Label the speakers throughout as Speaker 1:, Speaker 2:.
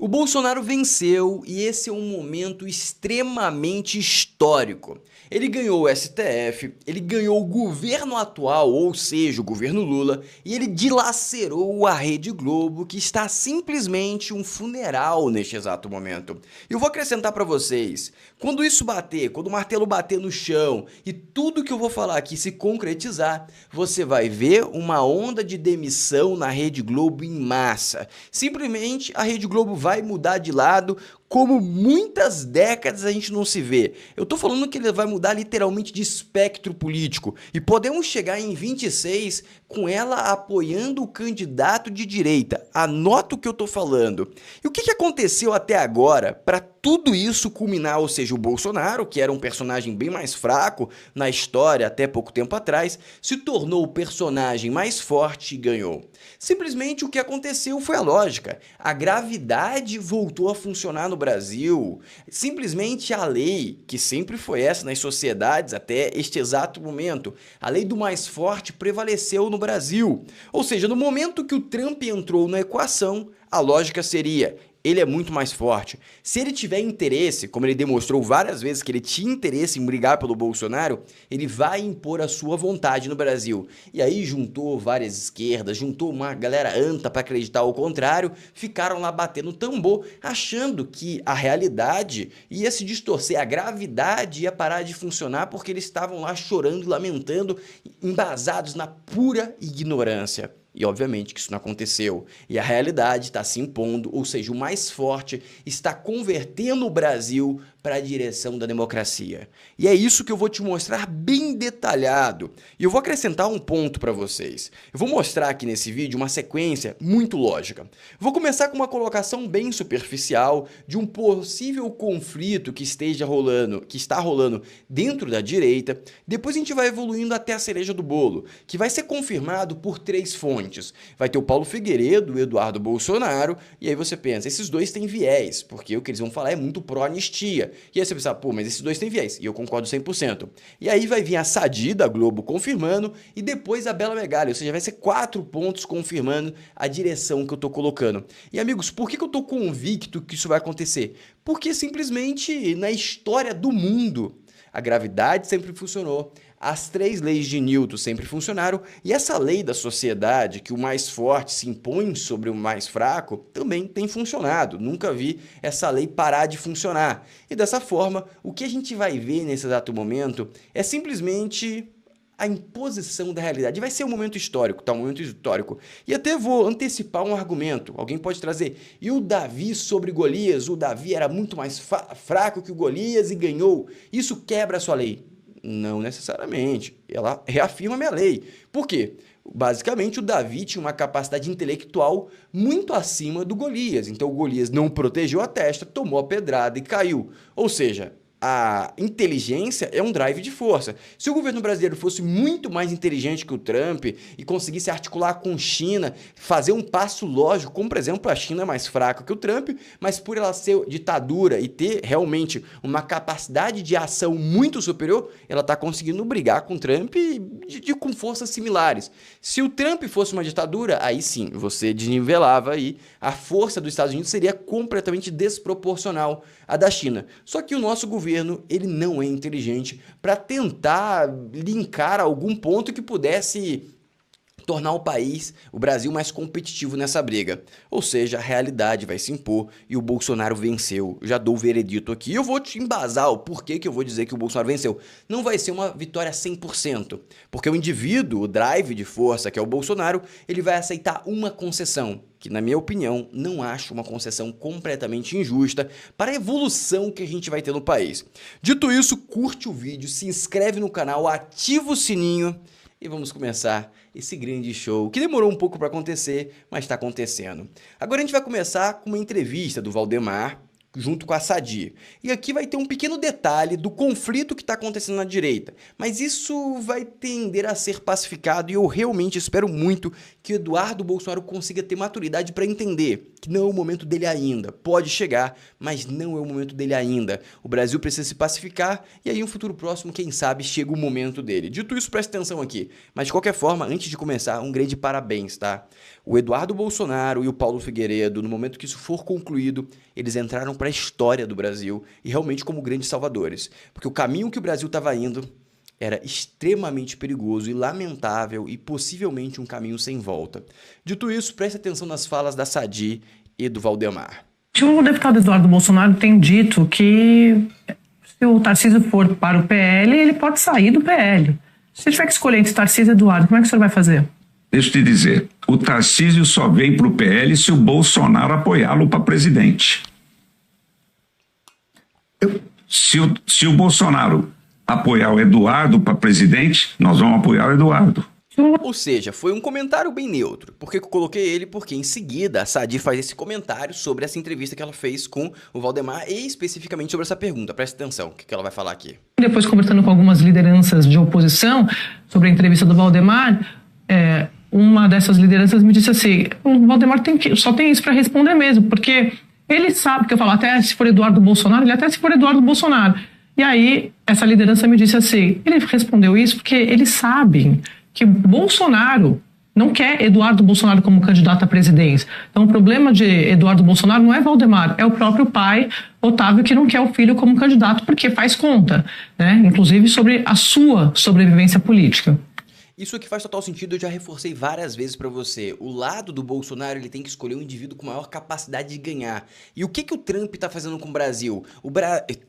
Speaker 1: O Bolsonaro venceu e esse é um momento extremamente histórico. Ele ganhou o STF, ele ganhou o governo atual, ou seja, o governo Lula, e ele dilacerou a Rede Globo, que está simplesmente um funeral neste exato momento. Eu vou acrescentar para vocês, quando isso bater, quando o martelo bater no chão e tudo que eu vou falar aqui se concretizar, você vai ver uma onda de demissão na Rede Globo em massa. Simplesmente a Rede Globo vai mudar de lado, como muitas décadas a gente não se vê. Eu tô falando que ele vai mudar literalmente de espectro político e podemos chegar em 26 com ela apoiando o candidato de direita. Anota o que eu tô falando. E o que aconteceu até agora para tudo isso culminar, ou seja, o Bolsonaro, que era um personagem bem mais fraco na história até pouco tempo atrás, se tornou o personagem mais forte e ganhou. Simplesmente o que aconteceu foi a lógica. A gravidade voltou a funcionar no Brasil. Simplesmente a lei, que sempre foi essa nas sociedades até este exato momento, a lei do mais forte prevaleceu no Brasil. Ou seja, no momento que o Trump entrou na equação, a lógica seria: ele é muito mais forte. Se ele tiver interesse, como ele demonstrou várias vezes que ele tinha interesse em brigar pelo Bolsonaro, ele vai impor a sua vontade no Brasil. E aí juntou várias esquerdas, juntou uma galera anta para acreditar o contrário, ficaram lá batendo tambor, achando que a realidade ia se distorcer, a gravidade ia parar de funcionar porque eles estavam lá chorando e lamentando, embasados na pura ignorância. E obviamente que isso não aconteceu. E a realidade está se impondo, ou seja, o mais forte está convertendo o Brasil para a direção da democracia. E é isso que eu vou te mostrar bem detalhado. E eu vou acrescentar um ponto para vocês. Eu vou mostrar aqui nesse vídeo uma sequência muito lógica. Vou começar com uma colocação bem superficial de um possível conflito que esteja rolando, que está rolando dentro da direita. Depois a gente vai evoluindo até a cereja do bolo, que vai ser confirmado por 3 fontes. Vai ter o Paulo Figueiredo, o Eduardo Bolsonaro, e aí você pensa, esses dois têm viés, porque o que eles vão falar é muito pró-anistia. E aí você pensa, pô, mas esses dois têm viés, e eu concordo 100%. E aí vai vir a Sadi da Globo confirmando, e depois a Bela Megali, ou seja, vai ser 4 pontos confirmando a direção que eu tô colocando. E amigos, por que eu tô convicto que isso vai acontecer? Porque simplesmente na história do mundo, a gravidade sempre funcionou, as 3 leis de Newton sempre funcionaram, e essa lei da sociedade, que o mais forte se impõe sobre o mais fraco, também tem funcionado. Nunca vi essa lei parar de funcionar. E dessa forma, o que a gente vai ver nesse exato momento é simplesmente a imposição da realidade. Vai ser um momento histórico, tá? Um momento histórico. E até vou antecipar um argumento. Alguém pode trazer, e o Davi sobre Golias? O Davi era muito mais fraco que o Golias e ganhou. Isso quebra a sua lei. Não necessariamente. Ela reafirma a minha lei. Por quê? Basicamente, o Davi tinha uma capacidade intelectual muito acima do Golias. Então, o Golias não protegeu a testa, tomou a pedrada e caiu. Ou seja, a inteligência é um drive de força. Se o governo brasileiro fosse muito mais inteligente que o Trump e conseguisse articular com China, fazer um passo lógico, como por exemplo a China é mais fraca que o Trump, mas por ela ser ditadura e ter realmente uma capacidade de ação muito superior, ela está conseguindo brigar com o Trump com forças similares. Se o Trump fosse uma ditadura, aí sim, você desnivelava aí, a força dos Estados Unidos seria completamente desproporcional à da China. Só que o nosso governo ele não é inteligente para tentar linkar algum ponto que pudesse tornar o país, o Brasil, mais competitivo nessa briga. Ou seja, a realidade vai se impor e o Bolsonaro venceu. Eu já dou o veredito aqui. Eu vou te embasar o porquê que eu vou dizer que o Bolsonaro venceu. Não vai ser uma vitória 100%, porque o indivíduo, o drive de força que é o Bolsonaro, ele vai aceitar uma concessão, que na minha opinião, não acho uma concessão completamente injusta para a evolução que a gente vai ter no país. Dito isso, curte o vídeo, se inscreve no canal, ativa o sininho e vamos começar esse grande show que demorou um pouco para acontecer, mas está acontecendo. Agora a gente vai começar com uma entrevista do Valdemar junto com a Sadi. E aqui vai ter um pequeno detalhe do conflito que está acontecendo na direita, mas isso vai tender a ser pacificado e eu realmente espero muito que o Eduardo Bolsonaro consiga ter maturidade para entender que não é o momento dele ainda. Pode chegar, mas não é o momento dele ainda. O Brasil precisa se pacificar e aí, no futuro próximo, quem sabe, chega o momento dele. Dito isso, presta atenção aqui. Mas, de qualquer forma, antes de começar, um grande parabéns, tá? O Eduardo Bolsonaro e o Paulo Figueiredo, no momento que isso for concluído, eles entraram para a história do Brasil e realmente como grandes salvadores. Porque o caminho que o Brasil estava indo era extremamente perigoso e lamentável e possivelmente um caminho sem volta. Dito isso, preste atenção nas falas da Sadi e do Valdemar.
Speaker 2: O deputado Eduardo Bolsonaro tem dito que se o Tarcísio for para o PL, ele pode sair do PL. Se tiver que escolher entre Tarcísio e Eduardo, como é que o senhor vai fazer?
Speaker 3: Deixa eu te dizer, o Tarcísio só vem para o PL se o Bolsonaro apoiá-lo para presidente. Se o Bolsonaro apoiar o Eduardo para presidente, nós vamos apoiar o Eduardo.
Speaker 1: Ou seja, foi um comentário bem neutro. Por que eu coloquei ele? Porque em seguida a Sadi faz esse comentário sobre essa entrevista que ela fez com o Valdemar e especificamente sobre essa pergunta. Presta atenção, o que ela vai falar aqui.
Speaker 2: Depois, conversando com algumas lideranças de oposição sobre a entrevista do Valdemar, uma dessas lideranças me disse assim, o Valdemar só tem isso para responder mesmo, porque ele sabe, que eu falo, até se for Eduardo Bolsonaro, ele até se for Eduardo Bolsonaro. E aí, essa liderança me disse assim, ele respondeu isso porque eles sabem que Bolsonaro não quer Eduardo Bolsonaro como candidato à presidência. Então, o problema de Eduardo Bolsonaro não é Valdemar, é o próprio pai, Otávio, que não quer o filho como candidato porque faz conta, né? Inclusive sobre a sua sobrevivência política.
Speaker 1: Isso aqui faz total sentido, eu já reforcei várias vezes pra você. O lado do Bolsonaro, ele tem que escolher um indivíduo com maior capacidade de ganhar. E o que o Trump tá fazendo com o Brasil?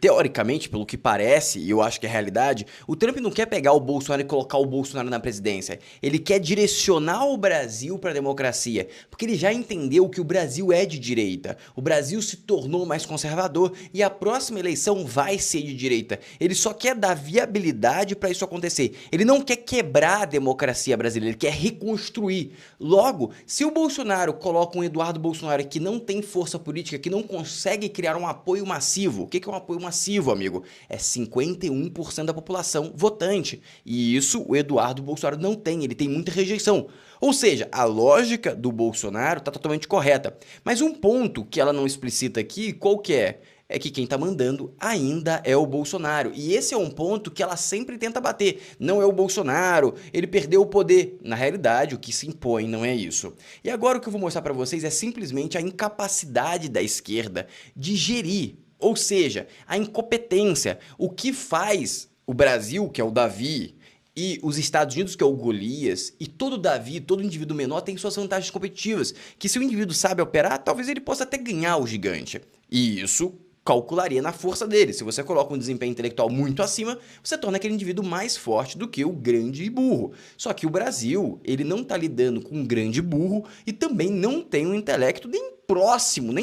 Speaker 1: Teoricamente, pelo que parece, e eu acho que é realidade, o Trump não quer pegar o Bolsonaro e colocar o Bolsonaro na presidência. Ele quer direcionar o Brasil pra democracia, porque ele já entendeu que o Brasil é de direita. O Brasil se tornou mais conservador e a próxima eleição vai ser de direita. Ele só quer dar viabilidade pra isso acontecer. Ele não quer quebrar a democracia brasileira, ele quer reconstruir. Logo, se o Bolsonaro coloca um Eduardo Bolsonaro que não tem força política, que não consegue criar um apoio massivo, o que é um apoio massivo, amigo? É 51% da população votante. E isso o Eduardo Bolsonaro não tem, ele tem muita rejeição. Ou seja, a lógica do Bolsonaro está totalmente correta. Mas um ponto que ela não explicita aqui, qual que é? É que quem tá mandando ainda é o Bolsonaro. E esse é um ponto que ela sempre tenta bater. Não é o Bolsonaro, ele perdeu o poder. Na realidade, o que se impõe não é isso. E agora o que eu vou mostrar pra vocês é simplesmente a incapacidade da esquerda de gerir, ou seja, a incompetência. O que faz o Brasil, que é o Davi, e os Estados Unidos, que é o Golias, e todo Davi, todo indivíduo menor tem suas vantagens competitivas, que se o indivíduo sabe operar, talvez ele possa até ganhar o gigante. E isso calcularia na força dele. Se você coloca um desempenho intelectual muito acima, você torna aquele indivíduo mais forte do que o grande burro. Só que o Brasil, ele não está lidando com um grande burro e também não tem um intelecto nem próximo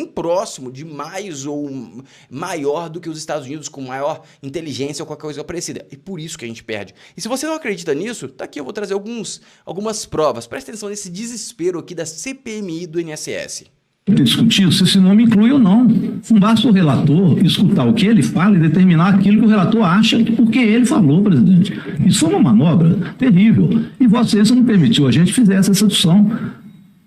Speaker 1: de mais ou maior do que os Estados Unidos, com maior inteligência ou qualquer coisa parecida. E por isso que a gente perde. E se você não acredita nisso, tá aqui, eu vou trazer algumas provas. Presta atenção nesse desespero aqui da CPMI do INSS.
Speaker 4: Discutir se esse nome inclui ou não. Não basta o relator escutar o que ele fala e determinar aquilo que o relator acha porque ele falou, presidente. Isso foi uma manobra terrível. E Vossa Excelência não permitiu a gente fizesse essa discussão.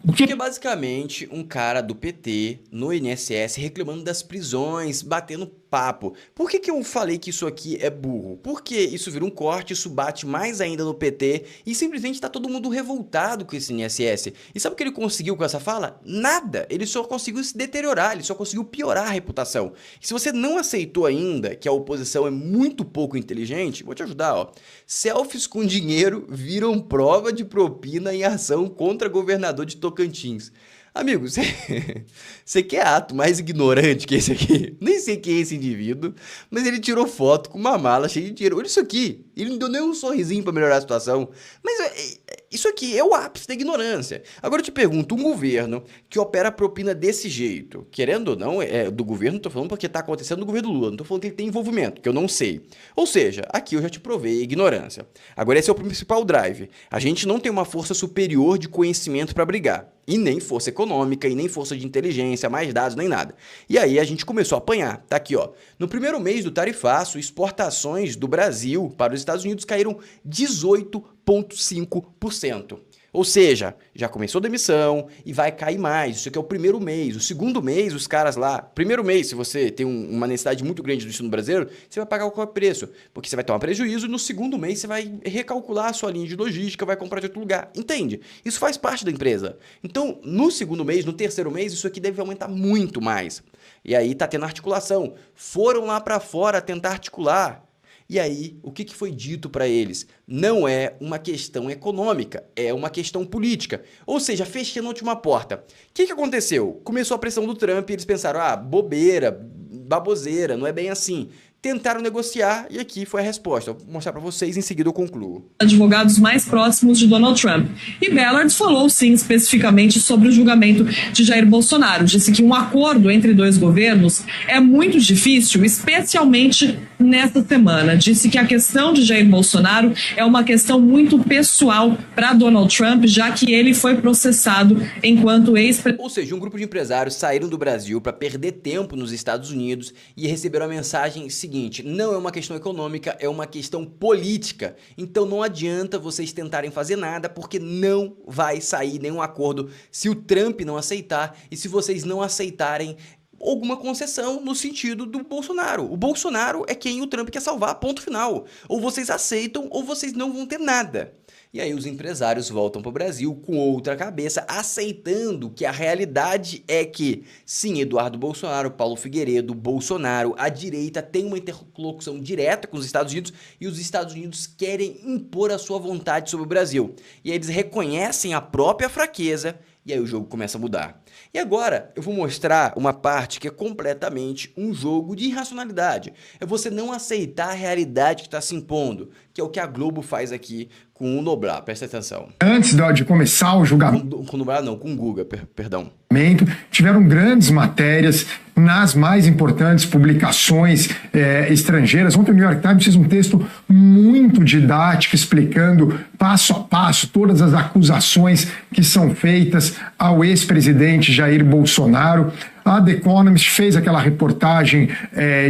Speaker 1: Porque é basicamente um cara do PT no INSS reclamando das prisões, batendo papo. Por que eu falei que isso aqui é burro? Porque isso vira um corte, isso bate mais ainda no PT e simplesmente tá todo mundo revoltado com esse INSS. E sabe o que ele conseguiu com essa fala? Nada! Ele só conseguiu se deteriorar, ele só conseguiu piorar a reputação. E se você não aceitou ainda que a oposição é muito pouco inteligente, vou te ajudar, ó. Selfies com dinheiro viram prova de propina em ação contra governador de Tocantins. Amigo, você quer ato mais ignorante que esse aqui? Nem sei quem é esse indivíduo, mas ele tirou foto com uma mala cheia de dinheiro. Olha isso aqui. Ele não deu nem um sorrisinho pra melhorar a situação. Mas isso aqui é o ápice da ignorância. Agora eu te pergunto, um governo que opera a propina desse jeito, querendo ou não, do governo, não tô falando porque tá acontecendo no governo do Lula, não tô falando que ele tem envolvimento, que eu não sei. Ou seja, aqui eu já te provei a ignorância. Agora esse é o principal drive. A gente não tem uma força superior de conhecimento pra brigar. E nem força econômica, e nem força de inteligência, mais dados, nem nada. E aí a gente começou a apanhar. Tá aqui, ó. No primeiro mês do tarifaço, exportações do Brasil para os Estados Unidos caíram 18,5%. Ou seja, já começou a demissão e vai cair mais. Isso aqui é o primeiro mês. O segundo mês, os caras lá... Primeiro mês, se você tem uma necessidade muito grande do ensino brasileiro, você vai pagar qualquer preço. Porque você vai tomar prejuízo e no segundo mês você vai recalcular a sua linha de logística, vai comprar de outro lugar. Entende? Isso faz parte da empresa. Então, no segundo mês, no terceiro mês, isso aqui deve aumentar muito mais. E aí tá tendo articulação. Foram lá para fora tentar articular. E aí, o que foi dito para eles? Não é uma questão econômica, é uma questão política. Ou seja, fechando a última porta. O que aconteceu? Começou a pressão do Trump e eles pensaram, bobeira, baboseira, não é bem assim. Tentaram negociar e aqui foi a resposta. Vou mostrar para vocês, em seguida eu concluo.
Speaker 5: Advogados mais próximos de Donald Trump. E Ballard falou, sim, especificamente sobre o julgamento de Jair Bolsonaro. Disse que um acordo entre dois governos é muito difícil, especialmente nesta semana. Disse que a questão de Jair Bolsonaro é uma questão muito pessoal para Donald Trump, já que ele foi processado enquanto ex-presidente.
Speaker 1: Ou seja, um grupo de empresários saíram do Brasil para perder tempo nos Estados Unidos e receberam a mensagem seguinte: não é uma questão econômica, é uma questão política. Então não adianta vocês tentarem fazer nada, porque não vai sair nenhum acordo se o Trump não aceitar e se vocês não aceitarem alguma concessão no sentido do Bolsonaro. O Bolsonaro é quem o Trump quer salvar, ponto final. Ou vocês aceitam ou vocês não vão ter nada. E aí os empresários voltam para o Brasil com outra cabeça, aceitando que a realidade é que, sim, Eduardo Bolsonaro, Paulo Figueiredo, Bolsonaro, a direita tem uma interlocução direta com os Estados Unidos e os Estados Unidos querem impor a sua vontade sobre o Brasil. E aí eles reconhecem a própria fraqueza e aí o jogo começa a mudar. E agora eu vou mostrar uma parte que é completamente um jogo de irracionalidade. É você não aceitar a realidade que está se impondo, que é o que a Globo faz aqui com o Noblar. Presta atenção.
Speaker 6: Antes de começar o julgamento...
Speaker 1: Com o Noblar não, com o Guga, perdão.
Speaker 6: Tiveram grandes matérias nas mais importantes publicações estrangeiras. Ontem o New York Times fez um texto muito didático explicando passo a passo todas as acusações que são feitas ao ex-presidente Jair Bolsonaro. A The Economist fez aquela reportagem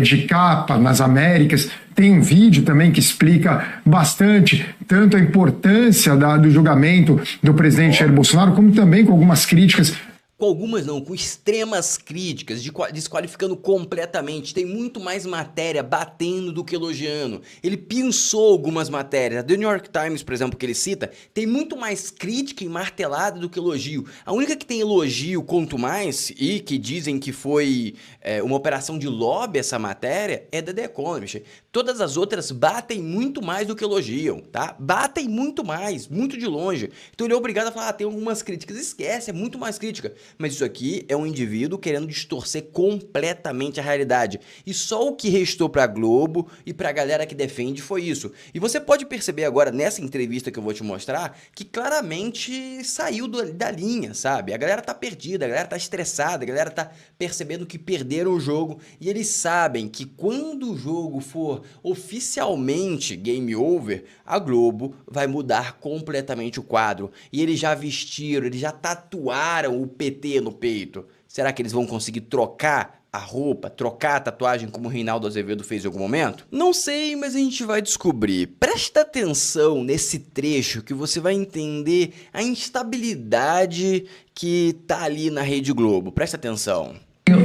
Speaker 6: de capa nas Américas. Tem um vídeo também que explica bastante tanto a importância do julgamento do presidente Jair Bolsonaro, como também com algumas críticas.
Speaker 1: Com algumas não, com extremas críticas, desqualificando completamente. Tem muito mais matéria batendo do que elogiando. Ele pensou algumas matérias. A The New York Times, por exemplo, que ele cita, tem muito mais crítica e martelada do que elogio. A única que tem elogio, quanto mais, e que dizem que foi uma operação de lobby essa matéria, é da The Economist. Todas as outras batem muito mais do que elogiam, tá? Batem muito mais, muito de longe. Então ele é obrigado a falar, tem algumas críticas. Esquece, é muito mais crítica. Mas isso aqui é um indivíduo querendo distorcer completamente a realidade. E só o que restou pra Globo e pra galera que defende foi isso. E você pode perceber agora, nessa entrevista que eu vou te mostrar, que claramente saiu da linha, sabe? A galera tá perdida, a galera tá estressada, a galera tá percebendo que perderam o jogo. E eles sabem que quando o jogo for oficialmente game over, a Globo vai mudar completamente o quadro. E eles já vestiram, eles já tatuaram o PT no peito. Será que eles vão conseguir trocar a roupa, trocar a tatuagem como o Reinaldo Azevedo fez em algum momento? Não sei, mas a gente vai descobrir. Presta atenção nesse trecho que você vai entender a instabilidade que tá ali na Rede Globo. Presta atenção.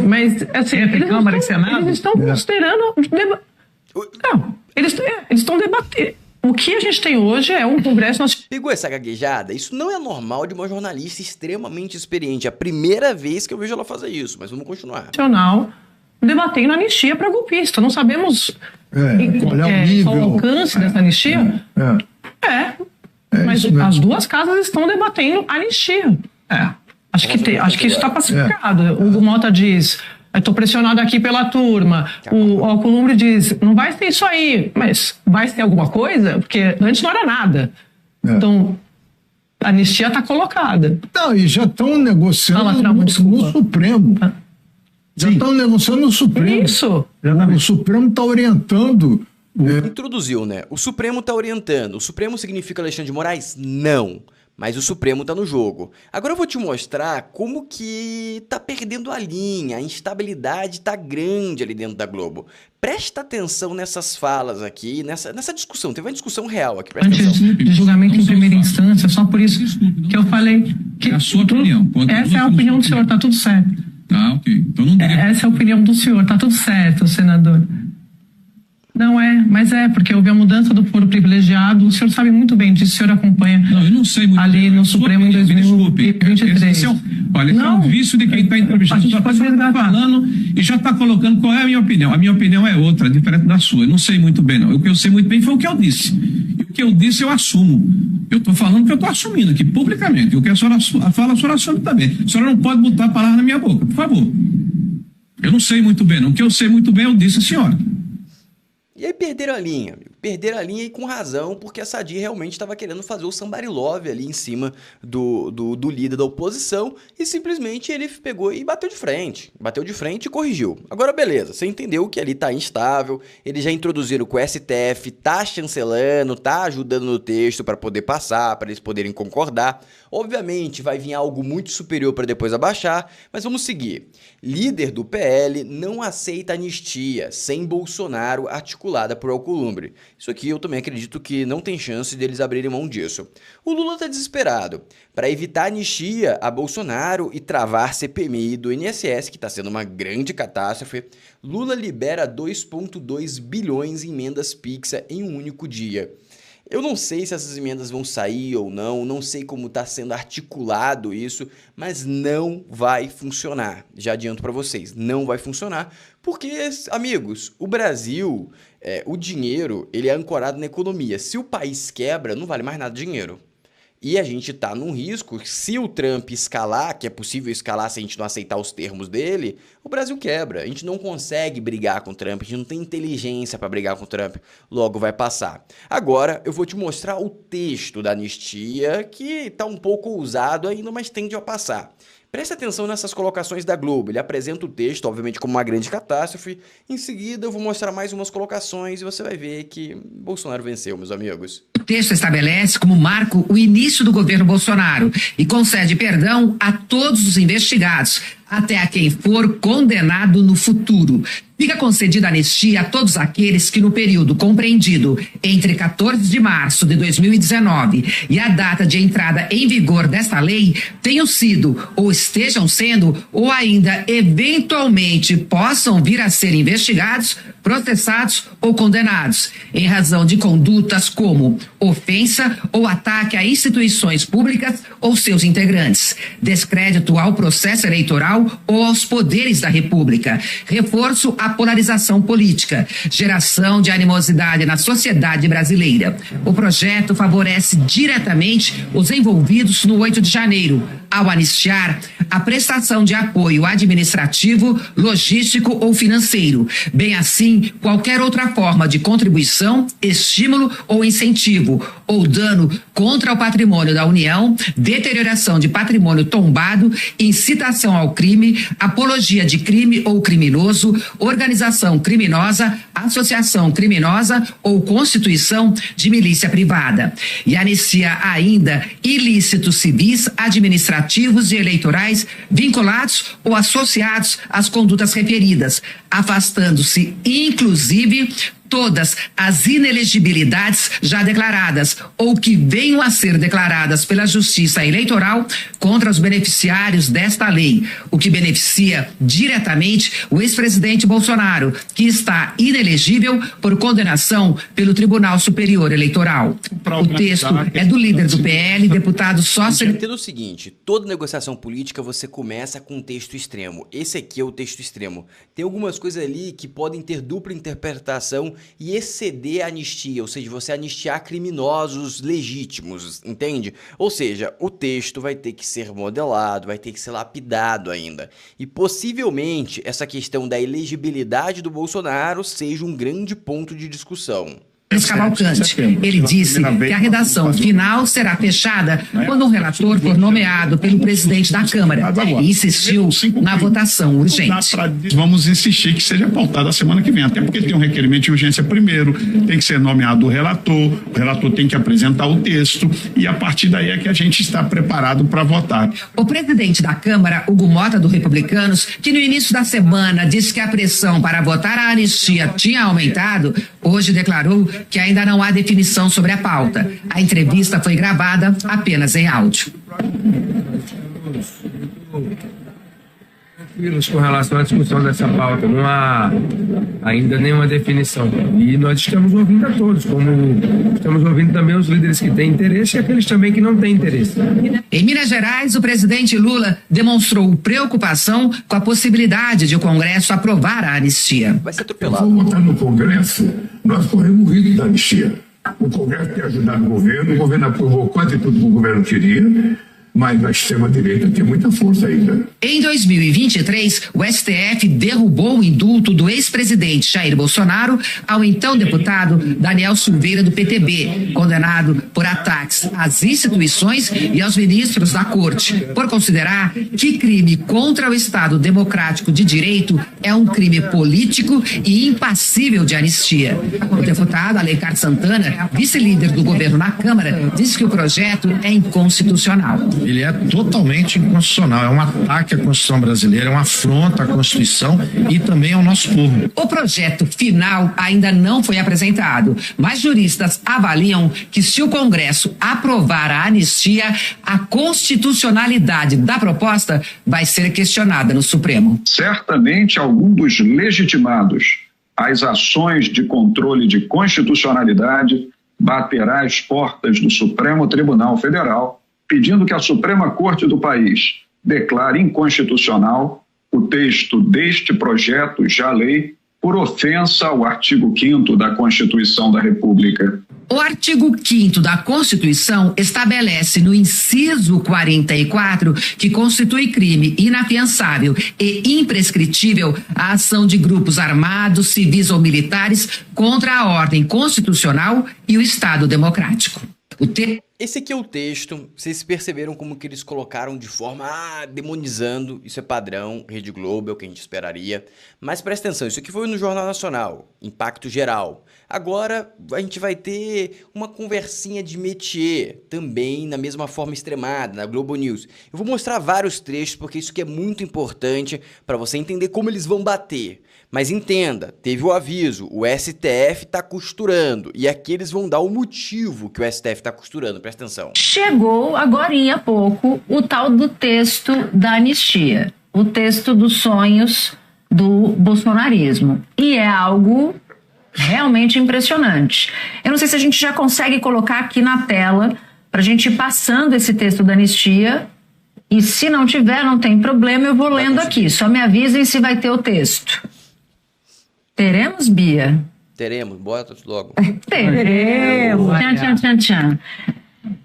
Speaker 2: Mas, assim, eles estão considerando... Não, eles estão debatendo. O que a gente tem hoje é um congresso...
Speaker 1: Pegou essa gaguejada? Isso não é normal de uma jornalista extremamente experiente. É a primeira vez que eu vejo ela fazer isso, mas vamos continuar.
Speaker 2: Nacional debatendo anistia para golpista. Não sabemos
Speaker 6: qual é o nível,
Speaker 2: o alcance dessa anistia. Mas as duas casas estão debatendo anistia. Acho que isso está pacificado. O Hugo Mota diz... Estou pressionado aqui pela turma. O Alcolumbre diz, não vai ser isso aí, mas vai ser alguma coisa? Porque antes não era nada. Então, a anistia está colocada.
Speaker 7: Não, e já estão negociando no Supremo. Já estão negociando no Supremo.
Speaker 2: Isso.
Speaker 7: O Supremo está orientando.
Speaker 1: Introduziu, né? O Supremo está orientando. O Supremo significa Alexandre de Moraes? Não. mas o Supremo tá no jogo. Agora eu vou te mostrar como que tá perdendo a linha, a instabilidade tá grande ali dentro da Globo. Presta atenção nessas falas aqui, nessa discussão. Teve uma discussão real aqui, presta atenção.
Speaker 2: Antes de julgamento em primeira instância, só por isso que eu falei que...
Speaker 8: É a sua opinião.
Speaker 2: Essa é a opinião do senhor, tá tudo certo.
Speaker 8: Tá, ok. Então não teria...
Speaker 2: Essa é a opinião do senhor, tá tudo certo, senador. Não é, mas é, porque houve a mudança do foro privilegiado, o senhor sabe muito bem disso, o senhor acompanha.
Speaker 8: Não, eu não sei muito
Speaker 2: ali
Speaker 8: bem.
Speaker 2: no Supremo em 2023.
Speaker 8: Olha, esse é um vício de quem está entrevistando. A gente pode estar falando e já está colocando qual é a minha opinião. A minha opinião é outra, diferente da sua. Eu não sei muito bem, não. O que eu sei muito bem foi o que eu disse. E o que eu disse eu assumo. Eu estou falando que eu estou assumindo aqui, publicamente. O que a senhora fala, a senhora assume também. A senhora não pode botar a palavra na minha boca, por favor. Eu não sei muito bem, não. O que eu sei muito bem, eu disse, senhora.
Speaker 1: E aí perderam a linha, amigo. Perderam a linha e com razão, porque a Sadi realmente estava querendo fazer o somebody love ali em cima do líder da oposição e simplesmente ele pegou e bateu de frente. Bateu de frente e corrigiu. Agora beleza, você entendeu que ali tá instável, eles já introduziram que o STF tá chancelando, tá ajudando no texto para poder passar, para eles poderem concordar. Obviamente vai vir algo muito superior para depois abaixar, mas vamos seguir. Líder do PL não aceita anistia sem Bolsonaro articulada por Alcolumbre. Isso aqui eu também acredito que não tem chance deles abrirem mão disso. O Lula está desesperado. Para evitar anistia a Bolsonaro e travar CPMI do INSS, que está sendo uma grande catástrofe, Lula libera 2,2 bilhões em emendas Pix em um único dia. Eu não sei se essas emendas vão sair ou não sei como está sendo articulado isso, mas não vai funcionar. Já adianto para vocês, não vai funcionar, porque, amigos, o Brasil, o dinheiro, ele é ancorado na economia. Se o país quebra, não vale mais nada de dinheiro. E a gente tá num risco, se o Trump escalar, que é possível escalar se a gente não aceitar os termos dele, o Brasil quebra. A gente não consegue brigar com o Trump, a gente não tem inteligência para brigar com o Trump, logo vai passar. Agora eu vou te mostrar o texto da anistia, que tá um pouco ousado ainda, mas tende a passar. Preste atenção nessas colocações da Globo. Ele apresenta o texto, obviamente, como uma grande catástrofe. Em seguida, eu vou mostrar mais umas colocações e você vai ver que Bolsonaro venceu, meus amigos.
Speaker 9: O texto estabelece como marco o início do governo Bolsonaro e concede perdão a todos os investigados, até a quem for condenado no futuro. Fica concedida anistia a todos aqueles que no período compreendido entre 14 de março de 2019 e a data de entrada em vigor desta lei tenham sido ou estejam sendo ou ainda eventualmente possam vir a ser investigados, processados ou condenados em razão de condutas como ofensa ou ataque a instituições públicas ou seus integrantes, descrédito ao processo eleitoral ou aos poderes da República, reforço à polarização política, geração de animosidade na sociedade brasileira. O projeto favorece diretamente os envolvidos no 8 de janeiro, ao anistiar a prestação de apoio administrativo, logístico ou financeiro, bem assim qualquer outra forma de contribuição, estímulo ou incentivo, ou dano contra o patrimônio da União, deterioração de patrimônio tombado, incitação ao crime, apologia de crime ou criminoso, organização criminosa, associação criminosa ou constituição de milícia privada. E anistia ainda ilícitos civis, administrativos e eleitorais vinculados ou associados às condutas referidas, afastando-se, inclusive, todas as inelegibilidades já declaradas ou que venham a ser declaradas pela Justiça Eleitoral contra os beneficiários desta lei, o que beneficia diretamente o ex-presidente Bolsonaro, que está inelegível por condenação pelo Tribunal Superior Eleitoral. O texto é do líder do PL, deputado sócio...
Speaker 1: Entenda o seguinte, toda negociação política você começa com um texto extremo. Esse aqui é o texto extremo. Tem algumas coisas ali que podem ter dupla interpretação e exceder a anistia, ou seja, você anistiar criminosos legítimos, entende? Ou seja, o texto vai ter que ser modelado, vai ter que ser lapidado ainda. E possivelmente essa questão da elegibilidade do Bolsonaro seja um grande ponto de discussão.
Speaker 9: Cavalcante. Ele disse que a redação final será fechada quando um relator for nomeado pelo presidente da Câmara e insistiu na votação urgente.
Speaker 3: Vamos insistir que seja pautada a semana que vem, até porque tem um requerimento de urgência primeiro, tem que ser nomeado o relator tem que apresentar o texto e a partir daí é que a gente está preparado para votar.
Speaker 9: O presidente da Câmara, Hugo Mota, do Republicanos, que no início da semana disse que a pressão para votar a anistia tinha aumentado, hoje declarou que ainda não há definição sobre a pauta. A entrevista foi gravada apenas em áudio.
Speaker 10: Tranquilos com relação à discussão dessa pauta, não há ainda nenhuma definição. E nós estamos ouvindo a todos, como estamos ouvindo também os líderes que têm interesse e aqueles também que não têm interesse.
Speaker 9: Em Minas Gerais, o presidente Lula demonstrou preocupação com a possibilidade de o Congresso aprovar a anistia.
Speaker 1: Vai ser atropelado.
Speaker 11: Vamos votar no Congresso, nós corremos o risco da anistia. O Congresso tem ajudado o governo aprovou quase tudo que o governo queria, mas a extrema-direita tem muita força ainda.
Speaker 9: Em 2023, o STF derrubou o indulto do ex-presidente Jair Bolsonaro ao então deputado Daniel Silveira, do PTB, condenado por ataques às instituições e aos ministros da Corte, por considerar que crime contra o Estado Democrático de Direito é um crime político e impassível de anistia. O deputado Alencar Santana, vice-líder do governo na Câmara, disse que o projeto é inconstitucional.
Speaker 12: Ele é totalmente inconstitucional, é um ataque à Constituição brasileira, é uma afronta à Constituição e também ao nosso povo.
Speaker 9: O projeto final ainda não foi apresentado, mas juristas avaliam que se o Congresso aprovar a anistia, a constitucionalidade da proposta vai ser questionada no Supremo.
Speaker 3: Certamente algum dos legitimados às ações de controle de constitucionalidade baterá às portas do Supremo Tribunal Federal, pedindo que a Suprema Corte do país declare inconstitucional o texto deste projeto, já lei, por ofensa ao artigo 5º da Constituição da República.
Speaker 9: O artigo 5º da Constituição estabelece no inciso 44 que constitui crime inafiançável e imprescritível a ação de grupos armados, civis ou militares contra a ordem constitucional e o Estado democrático.
Speaker 1: Esse aqui é o texto, vocês perceberam como que eles colocaram de forma demonizando, isso é padrão, Rede Globo, é o que a gente esperaria, mas presta atenção, isso aqui foi no Jornal Nacional, impacto geral. Agora a gente vai ter uma conversinha de métier, também na mesma forma extremada, na Globo News. Eu vou mostrar vários trechos porque isso aqui é muito importante para você entender como eles vão bater. Mas entenda, teve o aviso, o STF está costurando, e aqui eles vão dar o motivo que o STF está costurando, presta atenção.
Speaker 13: Chegou agorinha há pouco o tal do texto da anistia, o texto dos sonhos do bolsonarismo, e é algo realmente impressionante. Eu não sei se a gente já consegue colocar aqui na tela, para a gente ir passando esse texto da anistia, e se não tiver, não tem problema, eu vou lendo aqui, só me avisem se vai ter o texto. Teremos, Bia?
Speaker 1: Teremos, bota logo.
Speaker 13: Teremos. Tchan, tchan, tchan, tchan.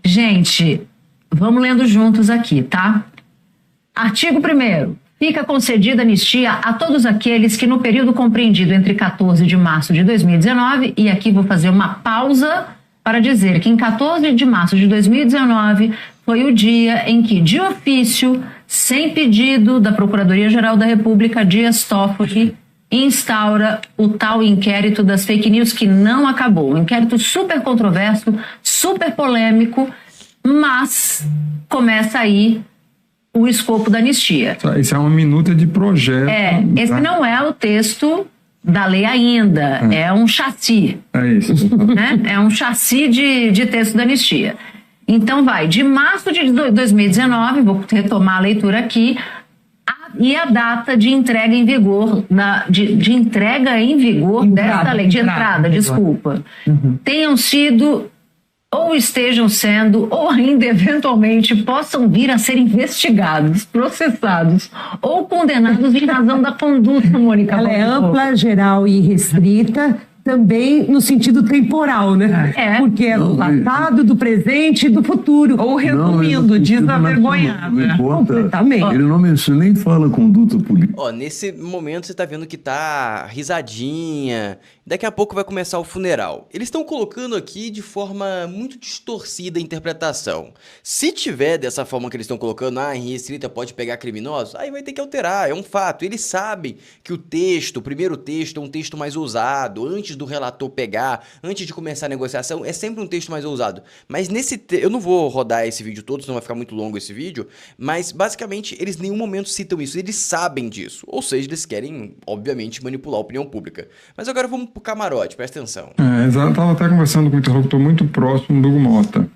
Speaker 13: Gente, vamos lendo juntos aqui, tá? Artigo 1º. Fica concedida anistia a todos aqueles que no período compreendido entre 14 de março de 2019, e aqui vou fazer uma pausa para dizer que em 14 de março de 2019 foi o dia em que, de ofício, sem pedido da Procuradoria-Geral da República, Dias Toffoli instaura o tal inquérito das fake news que não acabou. Um inquérito super controverso, super polêmico, mas começa aí o escopo da anistia.
Speaker 14: Isso é uma minuta de projeto.
Speaker 13: Esse não é o texto da lei ainda, é um chassi.
Speaker 14: É isso.
Speaker 13: Né? É um chassi de texto da anistia. Então vai, de março de 2019, vou retomar a leitura aqui, e a data de entrega em vigor, de entrega em vigor desta lei, de entrada, desculpa, tenham sido, ou estejam sendo, ou ainda eventualmente possam vir a ser investigados, processados ou condenados em razão da conduta, Mônica.
Speaker 15: Ela é ampla, geral e restrita, também no sentido temporal, né? Porque é do passado, do presente e do futuro.
Speaker 5: Ou resumindo, desavergonhado.
Speaker 16: Não importa.
Speaker 15: Completamente.
Speaker 16: Ele não nem fala conduta política.
Speaker 1: Ó, nesse momento você tá vendo que tá risadinha. Daqui a pouco vai começar o funeral. Eles estão colocando aqui de forma muito distorcida a interpretação. Se tiver dessa forma que eles estão colocando, em restrita pode pegar criminosos, aí vai ter que alterar, é um fato. Eles sabem que o primeiro texto é um texto mais ousado. Antes do relator pegar, antes de começar a negociação, é sempre um texto mais ousado. Mas eu não vou rodar esse vídeo todo, senão vai ficar muito longo esse vídeo, mas basicamente eles em nenhum momento citam isso, eles sabem disso. Ou seja, eles querem, obviamente, manipular a opinião pública. Mas agora vamos pro camarote, presta atenção.
Speaker 14: Eu estava até conversando com um interlocutor muito próximo do Hugo Mota,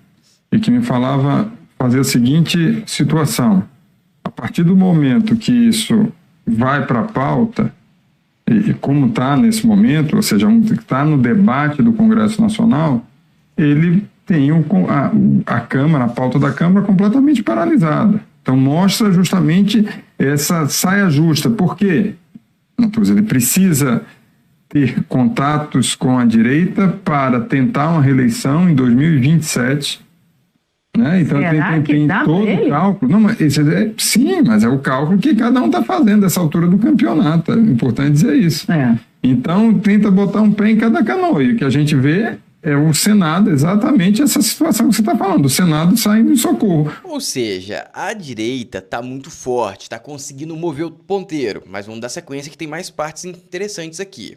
Speaker 14: e que me falava fazer a seguinte situação: a partir do momento que isso vai para a pauta, e como está nesse momento, ou seja, está no debate do Congresso Nacional, ele tem a Câmara, a pauta da Câmara completamente paralisada. Então mostra justamente essa saia justa. Por quê? Ele precisa ter contatos com a direita para tentar uma reeleição em 2027. Né? Então tem todo o cálculo. Não, mas sim, mas é o cálculo que cada um está fazendo nessa altura do campeonato. É importante dizer isso. Então tenta botar um pé em cada canoa. E o que a gente vê é o Senado, exatamente essa situação que você está falando, o Senado saindo em socorro.
Speaker 1: Ou seja, a direita está muito forte, está conseguindo mover o ponteiro, mas vamos dar sequência que tem mais partes interessantes aqui.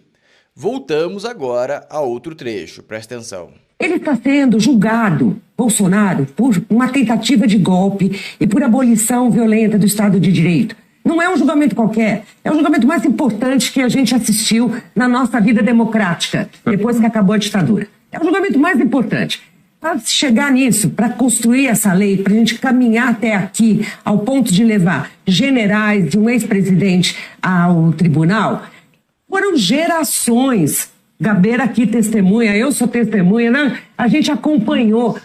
Speaker 1: Voltamos agora a outro trecho, presta atenção.
Speaker 15: Ele está sendo julgado, Bolsonaro, por uma tentativa de golpe e por abolição violenta do Estado de Direito. Não é um julgamento qualquer, é o julgamento mais importante que a gente assistiu na nossa vida democrática, depois que acabou a ditadura. É o julgamento mais importante. Para chegar nisso, para construir essa lei, para a gente caminhar até aqui, ao ponto de levar generais e um ex-presidente ao tribunal, foram gerações. Gabeira aqui testemunha, eu sou testemunha, né? A gente acompanhou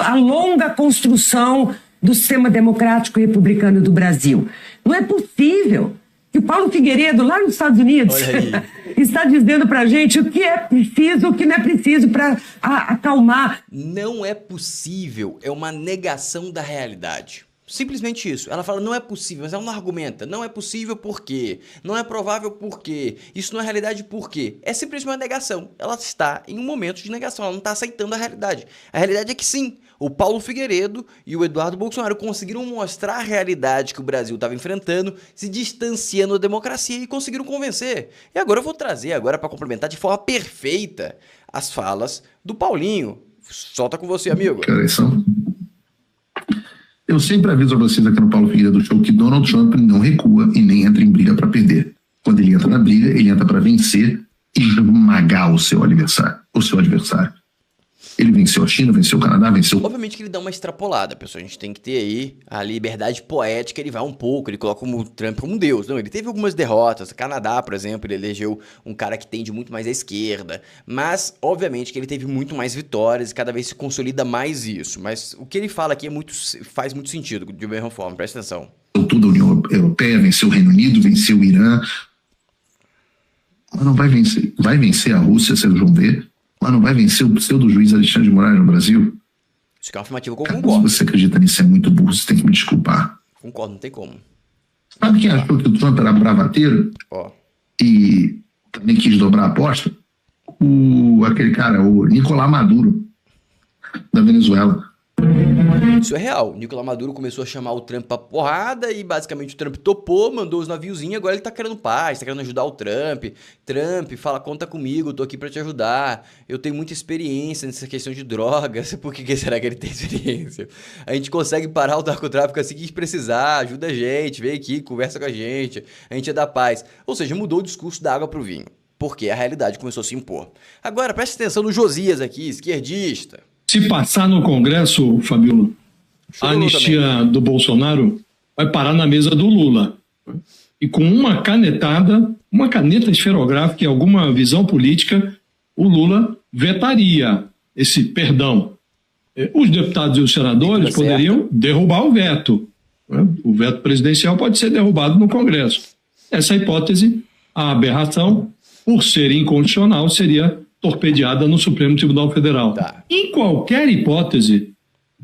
Speaker 15: a longa construção do sistema democrático e republicano do Brasil. Não é possível que o Paulo Figueiredo, lá nos Estados Unidos, está dizendo pra gente o que é preciso, o que não é preciso para acalmar.
Speaker 1: Não é possível, é uma negação da realidade. Simplesmente isso. Ela fala, não é possível, mas ela não argumenta. Não é possível por quê? Não é provável por quê? Isso não é realidade por quê? É simplesmente uma negação. Ela está em um momento de negação, ela não está aceitando a realidade. A realidade é que sim, o Paulo Figueiredo e o Eduardo Bolsonaro conseguiram mostrar a realidade que o Brasil estava enfrentando, se distanciando da democracia e conseguiram convencer. E agora eu vou trazer, para complementar de forma perfeita, as falas do Paulinho. Solta com você, amigo.
Speaker 17: Eu sempre aviso a vocês aqui no Paulo Figueiredo Show que Donald Trump não recua e nem entra em briga para perder. Quando ele entra na briga, ele entra para vencer e esmagar o seu adversário. Ele venceu a China, venceu o Canadá, venceu...
Speaker 1: Obviamente que ele dá uma extrapolada, pessoal. A gente tem que ter aí a liberdade poética, ele vai um pouco, ele coloca o Trump como um deus. Não, ele teve algumas derrotas. O Canadá, por exemplo, ele elegeu um cara que tende muito mais à esquerda. Mas, obviamente, que ele teve muito mais vitórias e cada vez se consolida mais isso. Mas o que ele fala aqui faz muito sentido, de mesma forma. Presta atenção.
Speaker 17: Toda a União Europeia, venceu o Reino Unido, venceu o Irã. Mas não vai vencer. Vai vencer a Rússia, vocês vão ver. Mas não vai vencer o pseudo-juiz Alexandre de Moraes no Brasil?
Speaker 1: Isso que é uma afirmativa que eu concordo.
Speaker 17: Se você acredita nisso, é muito burro, você tem que me desculpar.
Speaker 1: Concordo, não tem como.
Speaker 17: Sabe quem achou que o Trump era bravateiro? E também quis dobrar a aposta? Aquele cara, o Nicolás Maduro, da Venezuela.
Speaker 1: Isso é real. Nicolás Maduro começou a chamar o Trump pra porrada e basicamente o Trump topou, mandou os naviozinhos, agora ele tá querendo paz, tá querendo ajudar o Trump. Trump, fala, conta comigo, tô aqui pra te ajudar. Eu tenho muita experiência nessa questão de drogas. Por que será que ele tem experiência? A gente consegue parar o narcotráfico assim que precisar, ajuda a gente, vem aqui, conversa com a gente é da paz. Ou seja, mudou o discurso da água pro vinho, porque a realidade começou a se impor. Agora, preste atenção no Josias aqui, esquerdista.
Speaker 18: Se passar no Congresso, Fabiola, a anistia do Bolsonaro vai parar na mesa do Lula. E com uma caneta esferográfica e alguma visão política, o Lula vetaria esse perdão. Os deputados e os senadores poderiam derrubar o veto. O veto presidencial pode ser derrubado no Congresso. Essa hipótese, a aberração, por ser inconstitucional, seria torpedeada no Supremo Tribunal Federal. Em qualquer hipótese,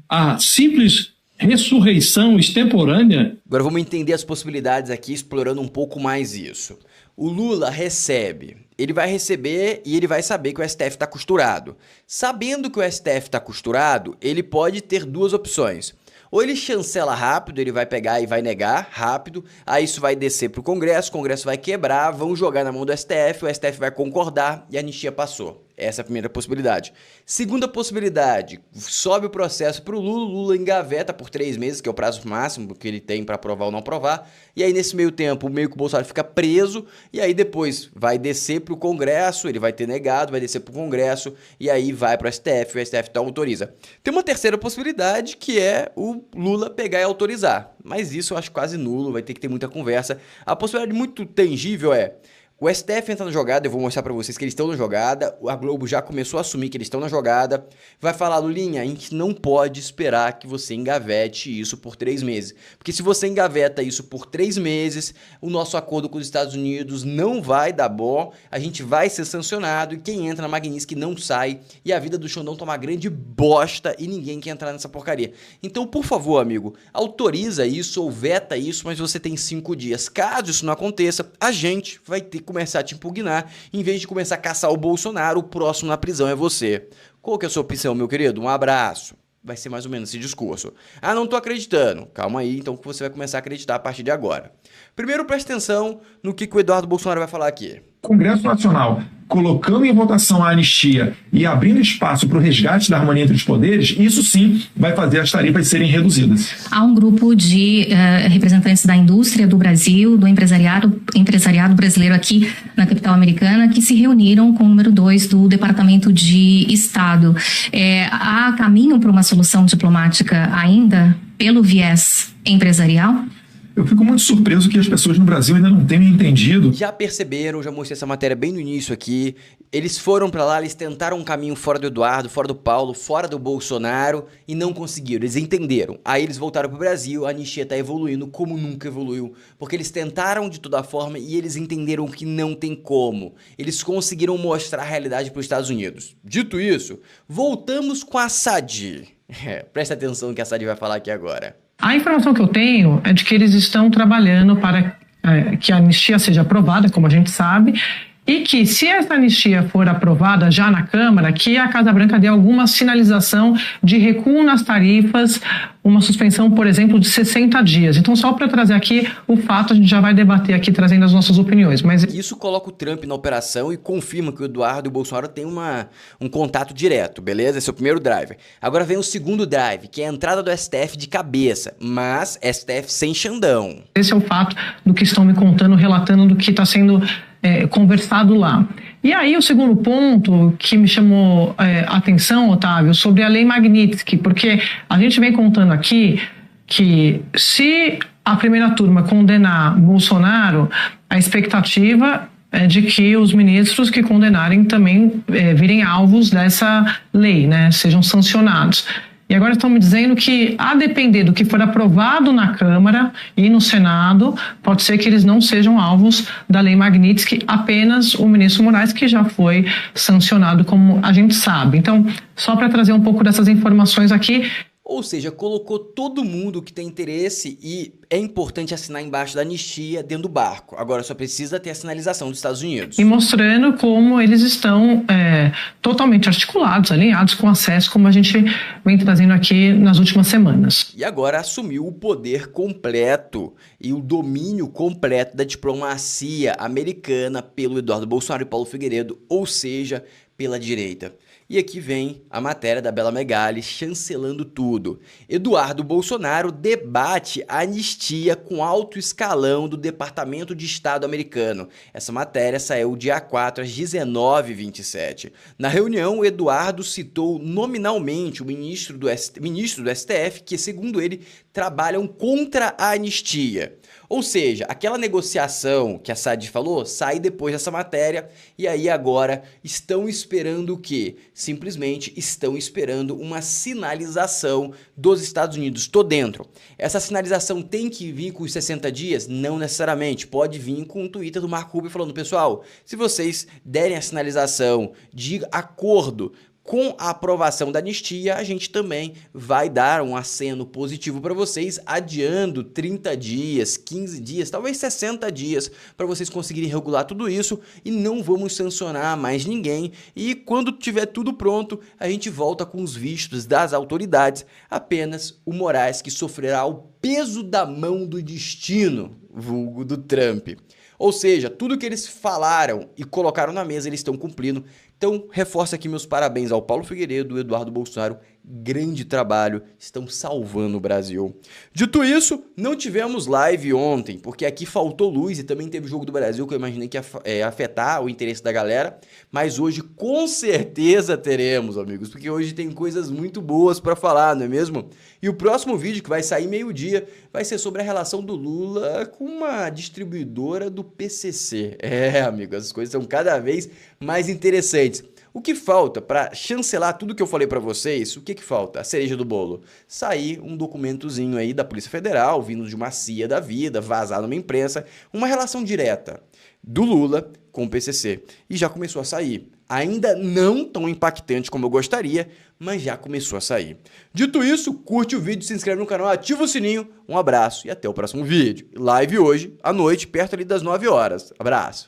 Speaker 18: a simples ressurreição extemporânea...
Speaker 1: Agora vamos entender as possibilidades aqui, explorando um pouco mais isso. O Lula recebe, ele vai receber e ele vai saber que o STF está costurado. Sabendo que o STF está costurado, ele pode ter duas opções. Ou ele chancela rápido, ele vai pegar e vai negar rápido, aí isso vai descer para o Congresso vai quebrar, vão jogar na mão do STF, o STF vai concordar e a anistia passou. Essa é a primeira possibilidade. Segunda possibilidade, sobe o processo para o Lula engaveta por 3 meses, que é o prazo máximo que ele tem para aprovar ou não aprovar, e aí nesse meio tempo, meio que o Bolsonaro fica preso, e aí depois vai descer para o Congresso, ele vai ter negado, vai descer para o Congresso, e aí vai para o STF então autoriza. Tem uma terceira possibilidade, que é o Lula pegar e autorizar, mas isso eu acho quase nulo, vai ter que ter muita conversa. A possibilidade muito tangível é... O STF entra na jogada, eu vou mostrar pra vocês que eles estão na jogada, a Globo já começou a assumir que eles estão na jogada, vai falar, Lulinha, a gente não pode esperar que você engavete isso por 3 meses, porque se você engaveta isso por 3 meses, o nosso acordo com os Estados Unidos não vai dar bom, a gente vai ser sancionado, e quem entra na Magnitsky não sai, e a vida do Xandão tá uma grande bosta, e ninguém quer entrar nessa porcaria. Então, por favor, amigo, autoriza isso ou veta isso, mas você tem 5 dias. Caso isso não aconteça, a gente vai ter que começar a te impugnar, em vez de começar a caçar o Bolsonaro, o próximo na prisão é você. Qual que é a sua opção, meu querido? Um abraço. Vai ser mais ou menos esse discurso. Ah, não tô acreditando. Calma aí, então que você vai começar a acreditar a partir de agora. Primeiro, presta atenção no que o Eduardo Bolsonaro vai falar aqui.
Speaker 19: Congresso Nacional colocando em votação a anistia e abrindo espaço para o resgate da harmonia entre os poderes, isso sim vai fazer as tarifas serem reduzidas.
Speaker 20: Há um grupo de representantes da indústria do Brasil, do empresariado brasileiro aqui na capital americana, que se reuniram com o número 2 do Departamento de Estado. Há caminho para uma solução diplomática ainda pelo viés empresarial?
Speaker 19: Eu fico muito surpreso que as pessoas no Brasil ainda não tenham entendido.
Speaker 1: Já perceberam, já mostrei essa matéria bem no início aqui. Eles foram pra lá, eles tentaram um caminho fora do Eduardo, fora do Paulo, fora do Bolsonaro e não conseguiram. Eles entenderam. Aí eles voltaram pro Brasil, a anistia tá evoluindo como nunca evoluiu. Porque eles tentaram de toda forma e eles entenderam que não tem como. Eles conseguiram mostrar a realidade pros Estados Unidos. Dito isso, voltamos com a Sadi. Presta atenção no que a Sadi vai falar aqui agora.
Speaker 2: A informação que eu tenho é de que eles estão trabalhando para que a anistia seja aprovada, como a gente sabe, e que, se essa anistia for aprovada já na Câmara, que a Casa Branca dê alguma sinalização de recuo nas tarifas, uma suspensão, por exemplo, de 60 dias. Então, só para trazer aqui o fato, a gente já vai debater aqui, trazendo as nossas opiniões. Mas
Speaker 1: isso coloca o Trump na operação e confirma que o Eduardo e o Bolsonaro têm um contato direto, beleza? Esse é o primeiro driver. Agora vem o segundo drive, que é a entrada do STF de cabeça, mas STF sem Xandão.
Speaker 2: Esse é o fato do que estão me contando, relatando do que está sendo conversado lá. E aí o segundo ponto que me chamou a atenção, Otávio, sobre a Lei Magnitsky, porque a gente vem contando aqui que se a primeira turma condenar Bolsonaro, a expectativa é de que os ministros que condenarem também virem alvos dessa lei, né, sejam sancionados. E agora estão me dizendo que, a depender do que for aprovado na Câmara e no Senado, pode ser que eles não sejam alvos da Lei Magnitsky, apenas o ministro Moraes, que já foi sancionado, como a gente sabe. Então, só para trazer um pouco dessas informações aqui.
Speaker 1: Ou seja, colocou todo mundo que tem interesse e é importante assinar embaixo da anistia dentro do barco. Agora só precisa ter a sinalização dos Estados Unidos.
Speaker 2: E mostrando como eles estão totalmente articulados, alinhados com acesso, como a gente vem trazendo aqui nas últimas semanas.
Speaker 1: E agora assumiu o poder completo e o domínio completo da diplomacia americana pelo Eduardo Bolsonaro e Paulo Figueiredo, ou seja, pela direita. E aqui vem a matéria da Bela Megali chancelando tudo. Eduardo Bolsonaro debate a anistia com alto escalão do Departamento de Estado americano. Essa matéria saiu dia 4 às 19h27. Na reunião, Eduardo citou nominalmente o ministro do STF, que, segundo ele, trabalham contra a anistia. Ou seja, aquela negociação que a Sadi falou sai depois dessa matéria e aí agora estão esperando o quê? Simplesmente estão esperando uma sinalização dos Estados Unidos. Tô dentro. Essa sinalização tem que vir com os 60 dias? Não necessariamente. Pode vir com um Twitter do Marco Rubio falando, pessoal, se vocês derem a sinalização de acordo com a aprovação da anistia, a gente também vai dar um aceno positivo para vocês, adiando 30 dias, 15 dias, talvez 60 dias, para vocês conseguirem regular tudo isso e não vamos sancionar mais ninguém. E quando tiver tudo pronto, a gente volta com os vistos das autoridades, apenas o Moraes que sofrerá o peso da mão do destino, vulgo do Trump. Ou seja, tudo que eles falaram e colocaram na mesa, eles estão cumprindo. Então, reforço aqui meus parabéns ao Paulo Figueiredo, ao Eduardo Bolsonaro. Grande trabalho, estão salvando o Brasil. Dito isso, não tivemos live ontem, porque aqui faltou luz e também teve o Jogo do Brasil, que eu imaginei que ia afetar o interesse da galera. Mas hoje, com certeza, teremos, amigos, porque hoje tem coisas muito boas para falar, não é mesmo? E o próximo vídeo, que vai sair meio-dia, vai ser sobre a relação do Lula com uma distribuidora do PCC. Amigos, as coisas são cada vez mais interessantes. O que falta para chancelar tudo que eu falei para vocês? O que falta? A cereja do bolo. Sair um documentozinho aí da Polícia Federal, vindo de uma CIA da vida, vazado numa imprensa, uma relação direta do Lula com o PCC. E já começou a sair. Ainda não tão impactante como eu gostaria, mas já começou a sair. Dito isso, curte o vídeo, se inscreve no canal, ativa o sininho. Um abraço e até o próximo vídeo. Live hoje, à noite, perto ali das 9 horas. Abraço.